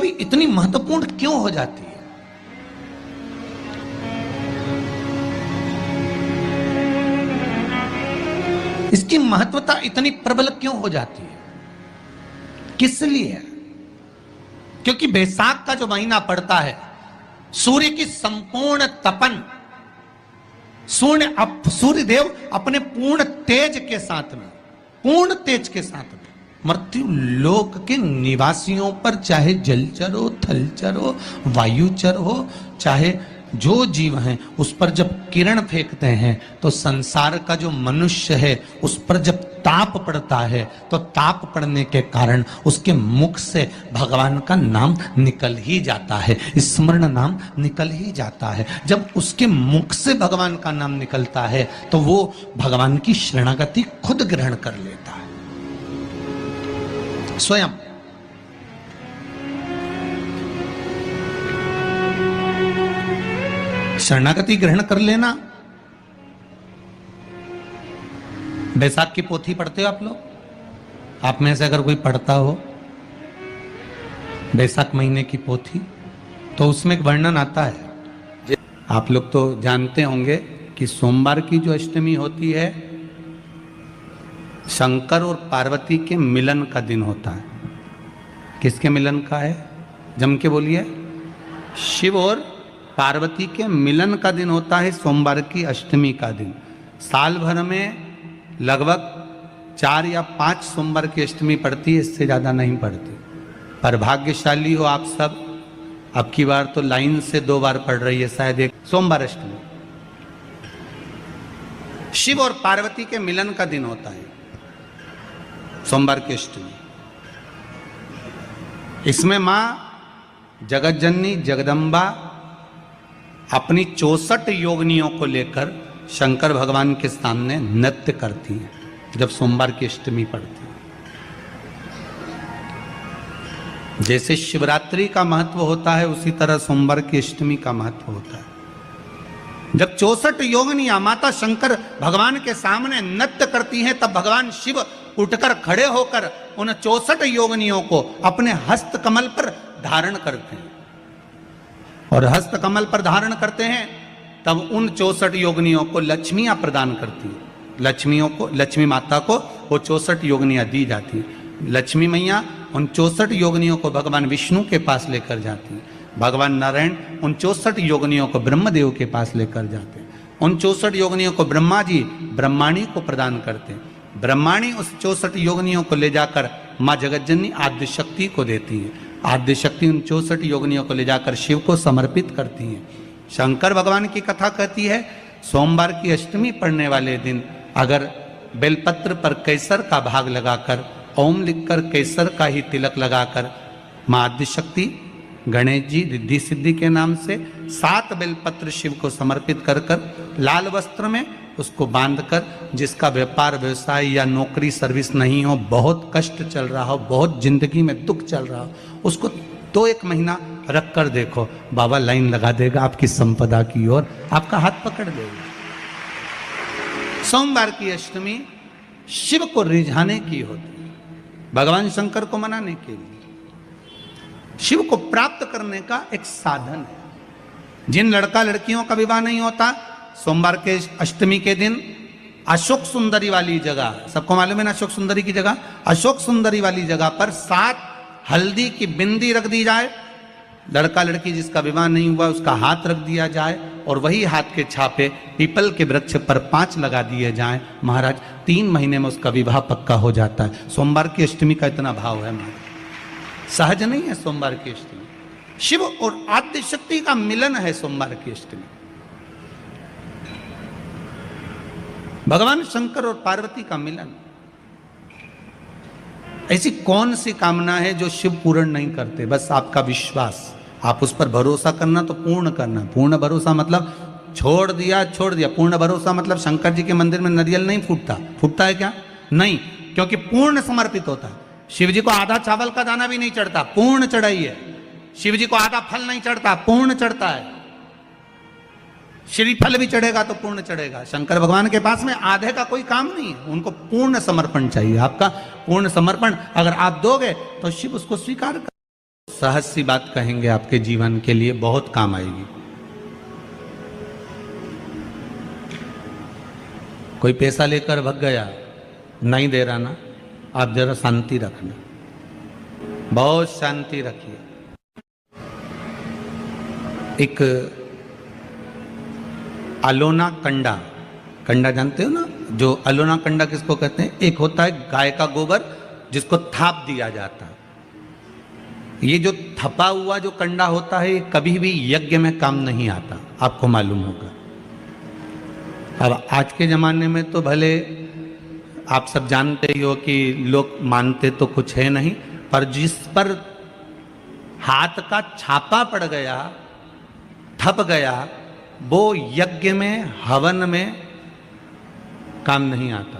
कभी इतनी महत्वपूर्ण क्यों हो जाती है? इसकी महत्वता इतनी प्रबल क्यों हो जाती है? किस लिए? क्योंकि बैसाख का जो महीना पड़ता है, सूर्य की संपूर्ण तपन, सूर्य देव अपने पूर्ण तेज के साथ में, पूर्ण तेज के साथ में मृत्यु लोक के निवासियों पर, चाहे जलचर हो, थलचर हो, वायुचर हो, चाहे जो जीव हैं, उस पर जब किरण फेंकते हैं तो संसार का जो मनुष्य है उस पर जब ताप पड़ता है तो ताप पड़ने के कारण उसके मुख से भगवान का नाम निकल ही जाता है, स्मरण नाम निकल ही जाता है। जब उसके मुख से भगवान का नाम निकलता है तो वो भगवान की शरणागति खुद ग्रहण कर लेता है स्वयं। शरणागति ग्रहण कर लेना। बैसाख की पोथी पढ़ते हो आप लोग? आप में से अगर कोई पढ़ता हो बैसाख महीने की पोथी, तो उसमें एक वर्णन आता है। आप लोग तो जानते होंगे कि सोमवार की जो अष्टमी होती है, शंकर और पार्वती के मिलन का दिन होता है। किसके मिलन का है? जम के बोलिए। शिव और पार्वती के मिलन का दिन होता है सोमवार की अष्टमी का दिन। साल भर में लगभग 4 या 5 सोमवार की अष्टमी पड़ती है, इससे ज़्यादा नहीं पड़ती। पर भाग्यशाली हो आप सब, अब की बार तो लाइन से 2 बार पड़ रही है शायद एक सोमवार अष्टमी। शिव और पार्वती के मिलन का दिन होता है सोमवार की अष्टमी। इसमें मां जगत जननी जगदम्बा अपनी 64 योगिनियों को लेकर शंकर भगवान के सामने नृत्य करती हैं जब सोमवार की अष्टमी पड़ती है। जैसे शिवरात्रि का महत्व होता है उसी तरह सोमवार की अष्टमी का महत्व होता है। जब 64 योगिनियां माता शंकर भगवान के सामने नृत्य करती हैं तब भगवान शिव उठकर खड़े होकर उन 64 योगिनियों को अपने हस्त कमल पर धारण करते हैं। और हस्त कमल पर धारण करते हैं तब उन 64 योगिनियों को लक्ष्मियां प्रदान करती है। लक्ष्मी माता को वो 64 योगिनियां दी जाती है। लक्ष्मी मैया उन 64 योगिनियों को भगवान विष्णु के पास लेकर जाती है। भगवान नारायण उन 64 योगिनियों को ब्रह्मदेव के पास लेकर जाते हैं। उन 64 योगिनियों को ब्रह्मा जी ब्रह्माणी को प्रदान करते हैं। ब्रह्माणी उस 64 योगिनियों को ले जाकर माँ जगतजननी आद्य शक्ति को देती है। आद्य शक्ति उन 64 योगिनियों को ले जाकर शिव को समर्पित करती है। शंकर भगवान की कथा कहती है सोमवार की अष्टमी पढ़ने वाले दिन अगर बेलपत्र पर केसर का भाग लगाकर, ओम लिखकर केसर का ही तिलक लगाकर माँ आद्य शक्ति गणेश जी रिद्धि सिद्धि के नाम से 7 बेलपत्र शिव को समर्पित कर लाल वस्त्र में उसको बांधकर, जिसका व्यापार व्यवसाय या नौकरी सर्विस नहीं हो, बहुत कष्ट चल रहा हो, बहुत जिंदगी में दुख चल रहा हो, उसको 2-1 महीना रख कर देखो, बाबा लाइन लगा देगा आपकी संपदा की ओर, आपका हाथ पकड़ देगा। सोमवार की अष्टमी शिव को रिझाने की होती है, भगवान शंकर को मनाने के लिए, शिव को प्राप्त करने का एक साधन है। जिन लड़का लड़कियों का विवाह नहीं होता, सोमवार के अष्टमी के दिन अशोक सुंदरी वाली जगह, सबको मालूम है ना अशोक सुंदरी की जगह, अशोक सुंदरी वाली जगह पर 7 हल्दी की बिंदी रख दी जाए। लड़का लड़की जिसका विवाह नहीं हुआ उसका हाथ रख दिया जाए और वही हाथ के छापे पीपल के वृक्ष पर 5 लगा दिए जाएं। महाराज 3 महीने में उसका विवाह पक्का हो जाता है। सोमवार की अष्टमी का इतना भाव है महाराज, सहज नहीं है सोमवार की अष्टमी। शिव और आद्य शक्ति का मिलन है सोमवार की अष्टमी। भगवान शंकर और पार्वती का मिलन। ऐसी कौन सी कामना है जो शिव पूर्ण नहीं करते? बस आपका विश्वास, आप उस पर भरोसा करना तो पूर्ण करना। पूर्ण भरोसा मतलब छोड़ दिया। पूर्ण भरोसा मतलब शंकर जी के मंदिर में नारियल नहीं फूटता है क्या? नहीं, क्योंकि पूर्ण समर्पित होता है। शिव जी को आधा चावल का दाना भी नहीं चढ़ता, पूर्ण चढ़ाइए। शिव जी को आधा फल नहीं चढ़ता, पूर्ण चढ़ता है। श्रीफल भी चढ़ेगा तो पूर्ण चढ़ेगा। शंकर भगवान के पास में आधे का कोई काम नहीं है, उनको पूर्ण समर्पण चाहिए। आपका पूर्ण समर्पण अगर आप दोगे तो शिव उसको स्वीकार कर। सहज सी बात कहेंगे, आपके जीवन के लिए बहुत काम आएगी। कोई पैसा लेकर भग गया, नहीं दे रहा ना, आप जरा शांति रखना, बहुत शांति रखिए। एक अलोना कंडा, कंडा जानते हो ना, जो अलोना कंडा किसको कहते हैं? एक होता है गाय का गोबर जिसको थाप दिया जाता है। ये जो थपा हुआ जो कंडा होता है, ये कभी भी यज्ञ में काम नहीं आता, आपको मालूम होगा। अब आज के ज़माने में तो भले आप सब जानते ही हो कि लोग मानते तो कुछ है नहीं, पर जिस पर हाथ का छापा पड़ गया, थप गया, वो यज्ञ में, हवन में काम नहीं आता।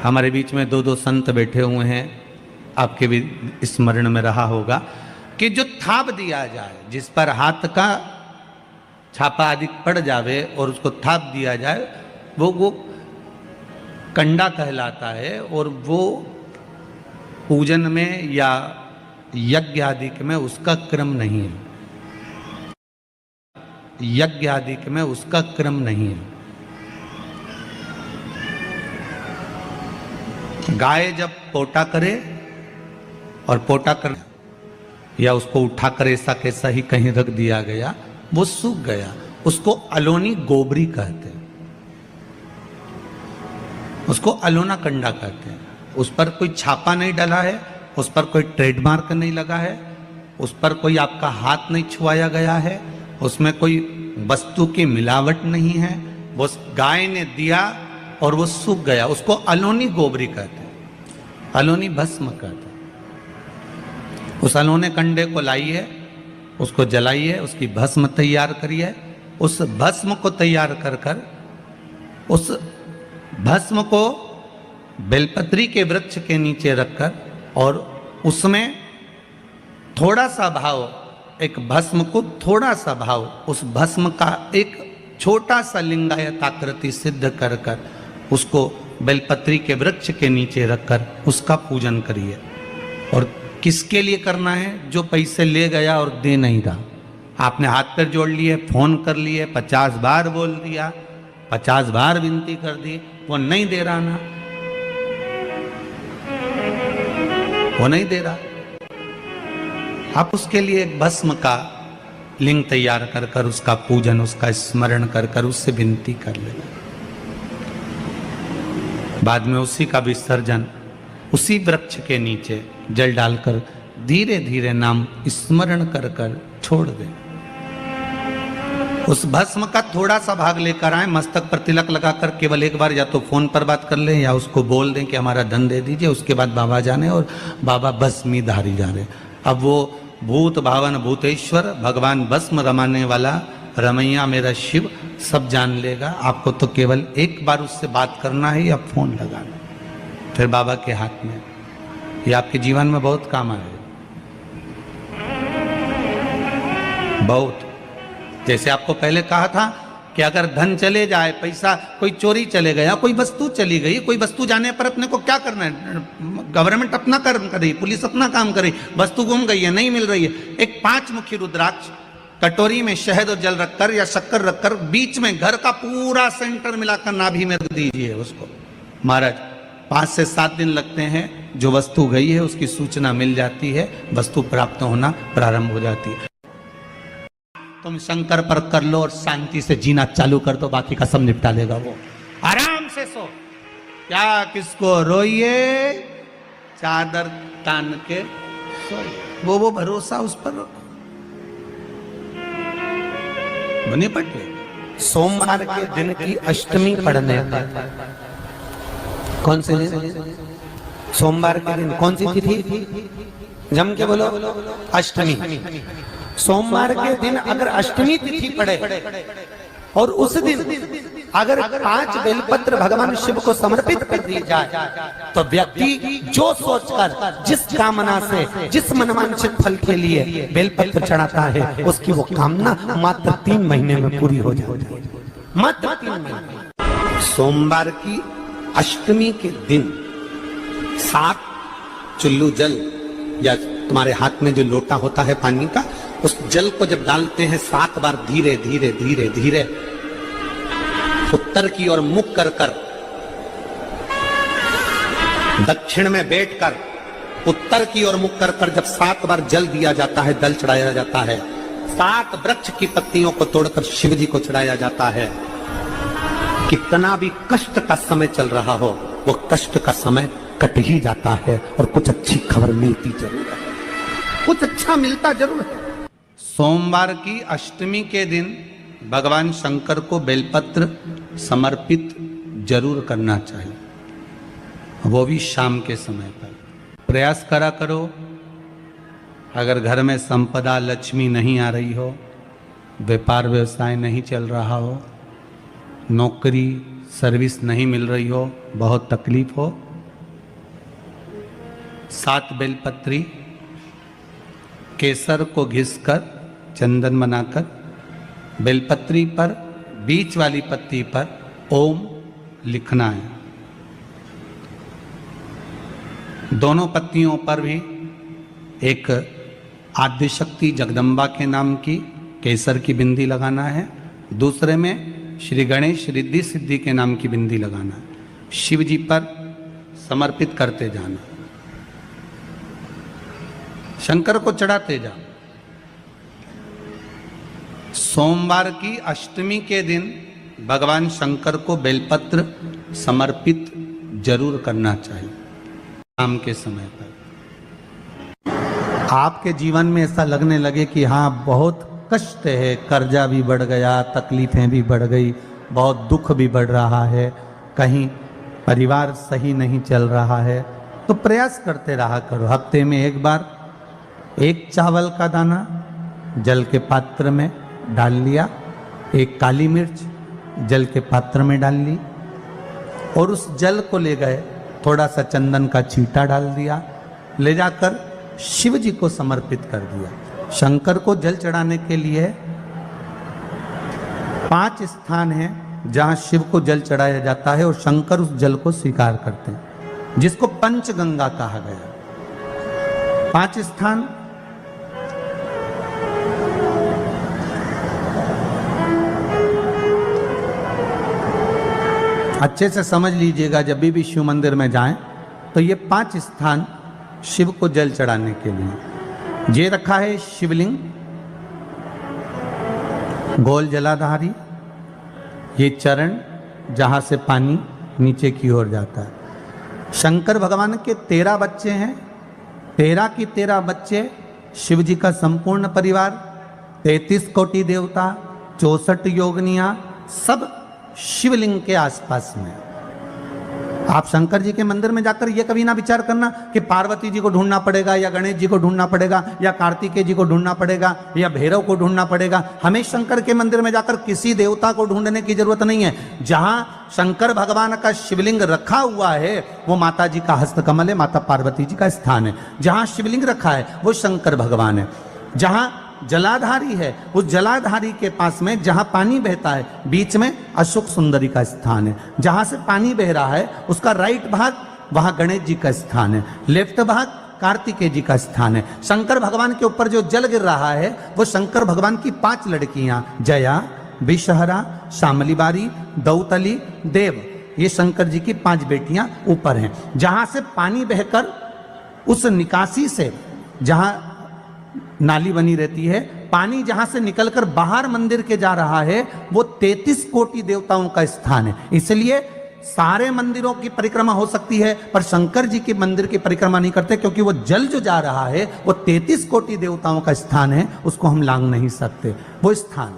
हमारे बीच में दो संत बैठे हुए हैं, आपके भी स्मरण में रहा होगा कि जो थाप दिया जाए, जिस पर हाथ का छापा आदि पड़ जावे और उसको थाप दिया जाए, वो कंडा कहलाता है। और वो पूजन में या यज्ञ आदि में उसका क्रम नहीं है, यज्ञ आदि में उसका क्रम नहीं है। गाय जब पोटा करे और पोटा कर या उसको उठाकर ऐसा कैसा ही कहीं रख दिया गया, वो सूख गया, उसको अलोनी गोबरी कहते हैं, उसको अलोना कंडा कहते हैं। उस पर कोई छापा नहीं डला है, उस पर कोई ट्रेडमार्क नहीं लगा है, उस पर कोई आपका हाथ नहीं छुआया गया है, उसमें कोई वस्तु की मिलावट नहीं है, वो गाय ने दिया और वो सूख गया, उसको अलोनी गोबरी कहते हैं, अलोनी भस्म कहते हैं। उस अलोने कंडे को लाइए, उसको जलाइए, उसकी भस्म तैयार करिए। उस भस्म को तैयार कर कर उस भस्म को बेलपत्री के वृक्ष के नीचे रखकर और उसमें थोड़ा सा भाव, एक भस्म को थोड़ा सा भाव, उस भस्म का एक छोटा सा लिंगायत आकृति सिद्ध कर कर उसको बेलपत्री के वृक्ष के नीचे रखकर उसका पूजन करिए। और किसके लिए करना है? जो पैसे ले गया और दे नहीं रहा। आपने हाथ पैर जोड़ लिए, फोन कर लिए, 50 बार बोल दिया, 50 बार विनती कर दी, वो नहीं दे रहा ना, वो नहीं दे रहा। आप उसके लिए एक भस्म का लिंग तैयार कर कर उसका पूजन, उसका स्मरण कर कर उससे विनती कर ले। बाद में उसी का विसर्जन उसी वृक्ष के नीचे जल डालकर धीरे धीरे नाम स्मरण कर कर छोड़ दे। उस भस्म का थोड़ा सा भाग लेकर आए, मस्तक पर तिलक लगाकर केवल एक बार या तो फोन पर बात कर लें या उसको बोल दें कि हमारा धन दे दीजिए। उसके बाद बाबा जाने और बाबा भस्मी धारी जा रहे। अब वो भूत भावन भूतेश्वर भगवान भस्म रमाने वाला रमैया मेरा शिव सब जान लेगा। आपको तो केवल एक बार उससे बात करना है या फोन लगाना, फिर बाबा के हाथ में। ये आपके जीवन में बहुत काम आएगा, बहुत। जैसे आपको पहले कहा था कि अगर धन चले जाए, पैसा कोई चोरी चले गया, कोई वस्तु चली गई, कोई वस्तु जाने पर अपने को क्या करना है? गवर्नमेंट अपना काम कर रही, पुलिस अपना काम कर रही, वस्तु गुम गई है, नहीं मिल रही है, एक 5 मुखी रुद्राक्ष कटोरी में शहद और जल रखकर या शक्कर रखकर बीच में घर का पूरा सेंटर मिलाकर नाभि में रख दीजिए उसको। महाराज 5 से 7 दिन लगते हैं, जो वस्तु गई है उसकी सूचना मिल जाती है, वस्तु प्राप्त होना प्रारंभ हो जाती है। तुम शंकर पर कर लो और शांति से जीना चालू कर दो, बाकी का सब निपटा लेगा वो। आराम से सो, क्या किसको रोइए, चादर तान के सोइए। वो भरोसा उस पर रखो, बने पटे। सोमवार के दिन की अष्टमी पढ़ने पर, कौन से दिन? सोमवार के दिन कौन सी तिथि? जम के बोलो, अष्टमी। सोमवार के दिन अगर अष्टमी तिथि पड़े और उस दिन अगर 5 बेलपत्र भगवान शिव को समर्पित कर दी जाए, तो व्यक्ति जो सोचकर, जिस कामना से, जिस मनवांछित फल के लिए बेलपत्र चढ़ाता है, उसकी वो कामना मात्र 3 महीने में पूरी हो जाती है, मात्र 3 महीने। सोमवार की अष्टमी के दिन 7 चुल्लू जल या तुम्हारे हाथ में जो लोटा होता है पानी का, उस जल को जब डालते हैं 7 बार धीरे धीरे धीरे धीरे उत्तर की ओर मुख कर कर, दक्षिण में बैठकर उत्तर की ओर मुख कर कर जब 7 बार जल दिया जाता है, जल चढ़ाया जाता है, 7 वृक्ष की पत्तियों को तोड़कर शिव जी को चढ़ाया जाता है। कितना भी कष्ट का समय चल रहा हो, वो कष्ट का समय कट ही जाता है और कुछ अच्छी खबर मिलती जरूर है, कुछ अच्छा मिलता जरूर है। सोमवार की अष्टमी के दिन भगवान शंकर को बेलपत्र समर्पित जरूर करना चाहिए, वो भी शाम के समय पर। प्रयास करा करो, अगर घर में संपदा लक्ष्मी नहीं आ रही हो, व्यापार व्यवसाय नहीं चल रहा हो, नौकरी सर्विस नहीं मिल रही हो, बहुत तकलीफ हो, 7 बेलपत्री केसर को घिसकर चंदन बनाकर बेलपत्री पर बीच वाली पत्ती पर ओम लिखना है। दोनों पत्तियों पर भी एक आद्यशक्ति जगदम्बा के नाम की केसर की बिंदी लगाना है, दूसरे में श्री गणेश रिद्धि सिद्धि के नाम की बिंदी लगाना है। शिव जी पर समर्पित करते जाना, शंकर को चढ़ाते जाओ। सोमवार की अष्टमी के दिन भगवान शंकर को बेलपत्र समर्पित जरूर करना चाहिए शाम के समय पर। आपके जीवन में ऐसा लगने लगे कि हाँ बहुत कष्ट है, कर्जा भी बढ़ गया, तकलीफें भी बढ़ गई, बहुत दुख भी बढ़ रहा है, कहीं परिवार सही नहीं चल रहा है, तो प्रयास करते रहा करो। हफ्ते में एक बार 1 चावल का दाना जल के पात्र में डाल लिया, 1 काली मिर्च जल के पात्र में डाल ली और उस जल को ले गए, थोड़ा सा चंदन का छींटा डाल दिया, ले जाकर शिव जी को समर्पित कर दिया। शंकर को जल चढ़ाने के लिए 5 स्थान हैं जहां शिव को जल चढ़ाया जाता है और शंकर उस जल को स्वीकार करते हैं, जिसको पंचगंगा कहा गया। 5 स्थान अच्छे से समझ लीजिएगा, जब भी शिव मंदिर में जाएं तो ये 5 स्थान शिव को जल चढ़ाने के लिए ये रखा है। शिवलिंग, गोल जलाधारी, ये चरण जहां से पानी नीचे की ओर जाता है। शंकर भगवान के 13 बच्चे हैं, 13 की 13 बच्चे, शिव जी का संपूर्ण परिवार, 33 कोटि देवता, 64 योगनियां, सब शिवलिंग के आसपास में। आप शंकर जी के मंदिर में जाकर ये कभी ना विचार करना कि पार्वती जी को ढूंढना पड़ेगा या गणेश जी को ढूंढना पड़ेगा या कार्तिकेय जी को ढूंढना पड़ेगा या भैरव को ढूंढना पड़ेगा। हमें शंकर के मंदिर में जाकर किसी देवता को ढूंढने की जरूरत नहीं है। जहां शंकर भगवान का शिवलिंग रखा हुआ है वो माता जी का हस्तकमल है, माता पार्वती जी का स्थान है। जहां शिवलिंग रखा है वो शंकर भगवान है। जहां जलाधारी है उस जलाधारी के पास में जहां पानी बहता है बीच में अशोक सुंदरी का स्थान है। जहां से पानी बह रहा है उसका राइट भाग वहां गणेश जी का स्थान है, लेफ्ट भाग कार्तिकेय जी का स्थान है। शंकर भगवान के ऊपर जो जल गिर रहा है वो शंकर भगवान की 5 लड़कियां जया, विषहरा, शामलीबारी, दौतली, देव, ये शंकर जी की 5 बेटियां ऊपर हैं। जहां से पानी बहकर उस निकासी से, जहां नाली बनी रहती है, पानी जहां से निकलकर बाहर मंदिर के जा रहा है वो 33 कोटि देवताओं का स्थान है। इसलिए सारे मंदिरों की परिक्रमा हो सकती है पर शंकर जी के मंदिर की परिक्रमा नहीं करते, क्योंकि वो जल जो जा रहा है वो 33 कोटि देवताओं का स्थान है, उसको हम लांघ नहीं सकते। वो स्थान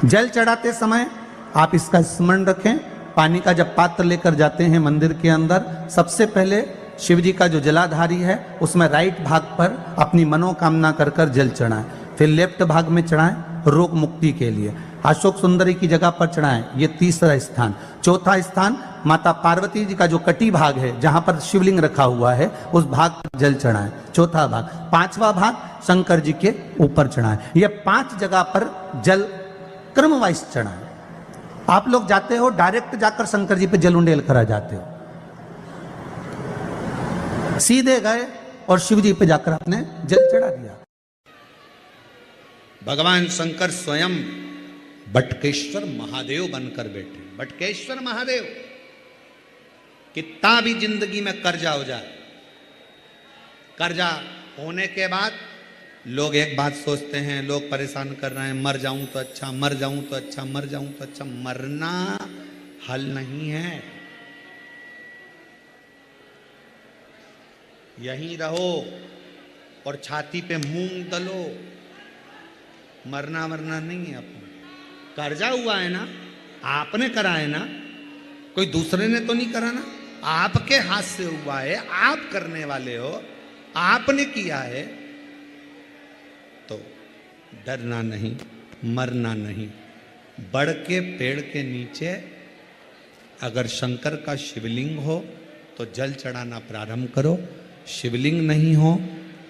जल चढ़ाते समय आप इसका स्मरण रखें। पानी का जब पात्र लेकर जाते हैं मंदिर के अंदर, सबसे पहले शिव जी का जो जलाधारी है उसमें राइट भाग पर अपनी मनोकामना कर कर जल चढ़ाएं, फिर लेफ्ट भाग में चढ़ाएं रोग मुक्ति के लिए, अशोक सुंदरी की जगह पर चढ़ाएं, ये तीसरा स्थान। चौथा स्थान माता पार्वती जी का जो कटी भाग है जहां पर शिवलिंग रखा हुआ है उस भाग पर जल चढ़ाएं, चौथा भाग। 5वां भाग शंकर जी के ऊपर चढ़ाएं। ये 5 जगह पर जल क्रम वाइज चढ़ाएं। आप लोग जाते हो डायरेक्ट जाकर शंकर जी पे जल उंडेल करा जाते हो, सीधे गए और शिव जी पे जाकर आपने जल चढ़ा दिया। भगवान शंकर स्वयं बटकेश्वर महादेव बनकर बैठे। बटकेश्वर महादेव, कितना भी जिंदगी में कर्जा हो जाए, कर्जा होने के बाद लोग एक बात सोचते हैं, लोग परेशान कर रहे हैं, मर जाऊं तो अच्छा, मर जाऊं तो अच्छा, मर जाऊं तो अच्छा। मरना हल नहीं है, यहीं रहो और छाती पे मूंग दलो। मरना मरना नहीं है। अपना कर्जा हुआ है ना, आपने करा है ना, कोई दूसरे ने तो नहीं करा ना, आपके हाथ से हुआ है, आप करने वाले हो, आपने किया है, तो डरना नहीं, मरना नहीं। बड़ के पेड़ के नीचे अगर शंकर का शिवलिंग हो तो जल चढ़ाना प्रारंभ करो। शिवलिंग नहीं हो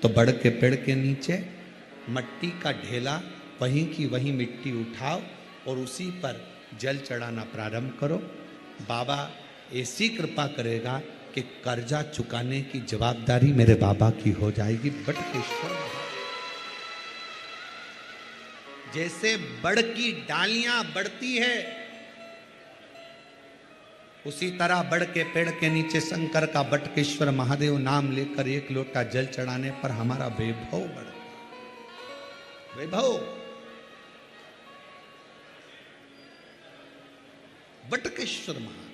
तो बड़ के पेड़ के नीचे मट्टी का ढेला, वहीं की वहीं मिट्टी उठाओ और उसी पर जल चढ़ाना प्रारंभ करो। बाबा ऐसी कृपा करेगा कि कर्जा चुकाने की जवाबदारी मेरे बाबा की हो जाएगी। बटकेश्वर जैसे बड़ की डालियां बढ़ती है, उसी तरह बड़ के पेड़ के नीचे शंकर का बटकेश्वर महादेव नाम लेकर एक लोटा जल चढ़ाने पर हमारा वैभव बढ़ता। वैभव बटकेश्वर महादेव।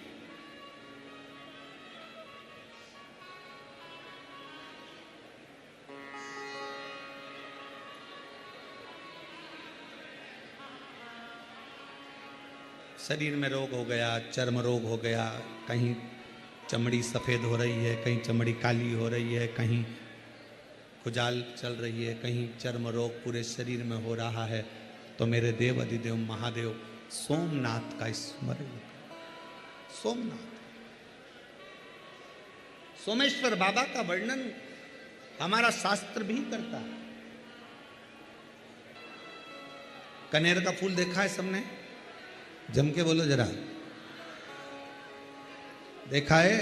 शरीर में रोग हो गया, चर्म रोग हो गया, कहीं चमड़ी सफ़ेद हो रही है, कहीं चमड़ी काली हो रही है, कहीं खुजाल चल रही है, कहीं चर्म रोग पूरे शरीर में हो रहा है, तो मेरे देव अधिदेव महादेव सोमनाथ का स्मरण करो। सोमनाथ, सोमेश्वर बाबा का वर्णन हमारा शास्त्र भी करता है। कनेर का फूल देखा है सबने? जम के बोलो जरा, देखा है?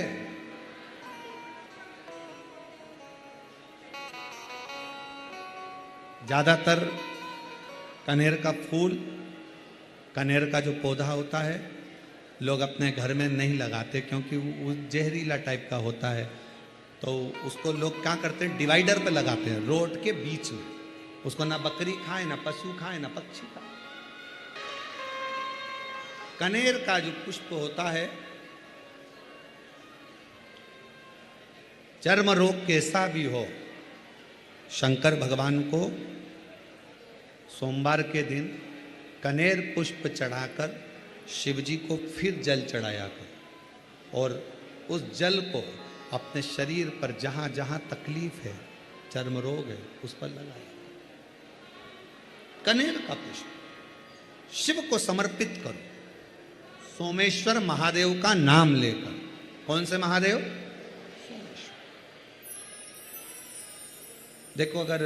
ज्यादातर कनेर का फूल, कनेर का जो पौधा होता है, लोग अपने घर में नहीं लगाते क्योंकि वो जहरीला टाइप का होता है। तो उसको लोग क्या करते हैं, डिवाइडर पे लगाते हैं, रोड के बीच में। उसको ना बकरी खाए, ना पशु खाए, ना पक्षी खाए। कनेर का जो पुष्प होता है, चर्म रोग कैसा भी हो, शंकर भगवान को सोमवार के दिन कनेर पुष्प चढ़ाकर शिवजी को फिर जल चढ़ाया कर और उस जल को अपने शरीर पर जहां जहां तकलीफ है, चर्म रोग है, उस पर लगाया। कनेर का पुष्प शिव को समर्पित करो, सोमेश्वर महादेव का नाम लेकर। कौन से महादेव? सोमेश्वर। देखो, अगर